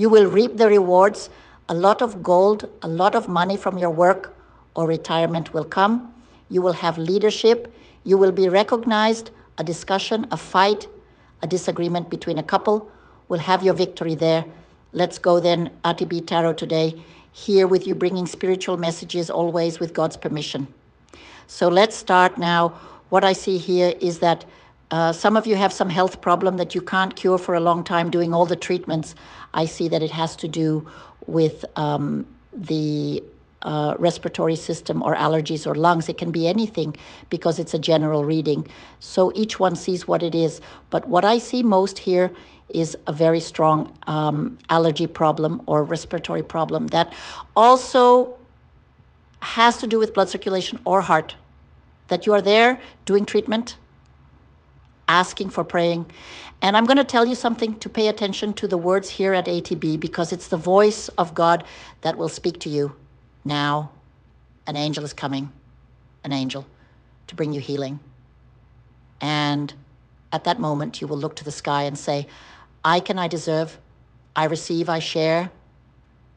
You will reap the rewards. A lot of gold, a lot of money from your work or retirement will come. You will have leadership. You will be recognized. A discussion, a fight, a disagreement between a couple will have your victory there. Let's go then, RTB Tarot today, here with you bringing spiritual messages always with God's permission. So let's start now. What I see here is that some of you have some health problem that you can't cure for a long time doing all the treatments. I see that it has to do with the respiratory system or allergies or lungs. It can be anything because it's a general reading. So each one sees what it is. But what I see most here is a very strong allergy problem or respiratory problem that also has to do with blood circulation or heart. That you are there doing treatment, asking for praying. And I'm going to tell you something to pay attention to the words here at ATB, because it's the voice of God that will speak to you. Now, an angel is coming, an angel, to bring you healing. And at that moment, you will look to the sky and say, I deserve, I receive, I share,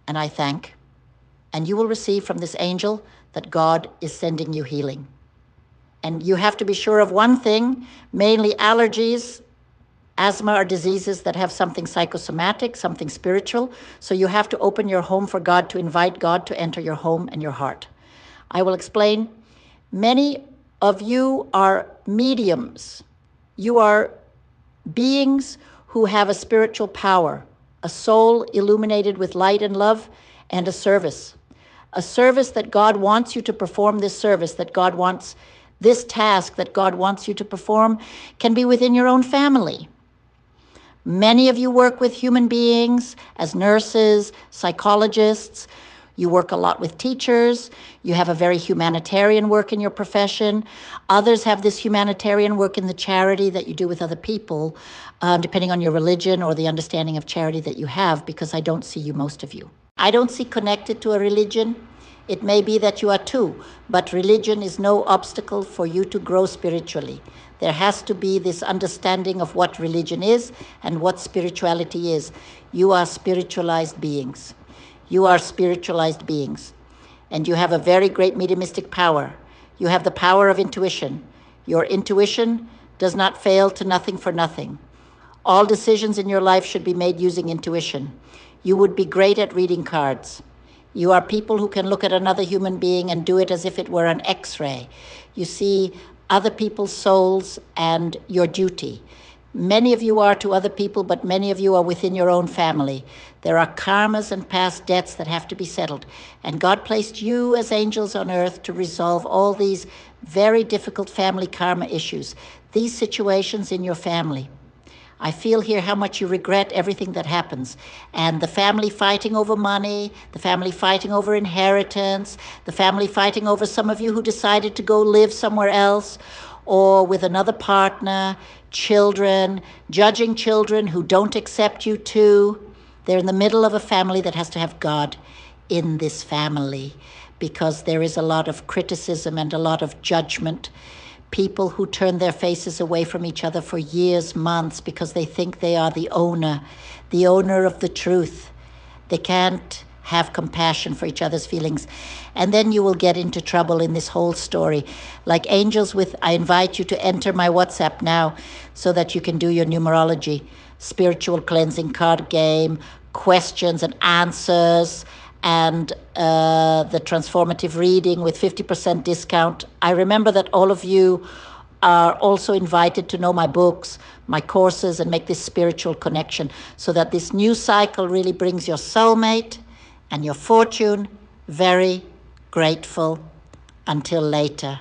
and I thank. And you will receive from this angel that God is sending you healing. And you have to be sure of one thing, mainly allergies, asthma are diseases that have something psychosomatic, something spiritual. So you have to open your home for God, to invite God to enter your home and your heart. I will explain. Many of you are mediums. You are beings who have a spiritual power, a soul illuminated with light and love, and a service. A service that God wants you to perform. This service that God wants, this task that God wants you to perform, can be within your own family. Many of you work with human beings as nurses, psychologists. You work a lot with teachers. You have a very humanitarian work in your profession. Others have this humanitarian work in the charity that you do with other people, depending on your religion or the understanding of charity that you have, because I don't see you, most of you. I don't see connected to a religion. It may be that you are too, but religion is no obstacle for you to grow spiritually. There has to be this understanding of what religion is and what spirituality is. You are spiritualized beings. You are spiritualized beings. And you have a very great mediumistic power. You have the power of intuition. Your intuition does not fail to nothing for nothing. All decisions in your life should be made using intuition. You would be great at reading cards. You are people who can look at another human being and do it as if it were an X-ray. You see other people's souls and your duty. Many of you are to other people, but many of you are within your own family. There are karmas and past debts that have to be settled. And God placed you as angels on earth to resolve all these very difficult family karma issues, these situations in your family. I feel here how much you regret everything that happens. And the family fighting over money, the family fighting over inheritance, the family fighting over some of you who decided to go live somewhere else or with another partner, children, judging children who don't accept you too. They're in the middle of a family that has to have God in this family, because there is a lot of criticism and a lot of judgment. People who turn their faces away from each other for years, months, because they think they are the owner of the truth. They can't have compassion for each other's feelings. And then you will get into trouble in this whole story. Like angels with, I invite you to enter my WhatsApp now so that you can do your numerology, spiritual cleansing card game, questions and answers, and the transformative reading with 50% discount. I remember that all of you are also invited to know my books, my courses, and make this spiritual connection so that this new cycle really brings your soulmate and your fortune. Very grateful. Until later.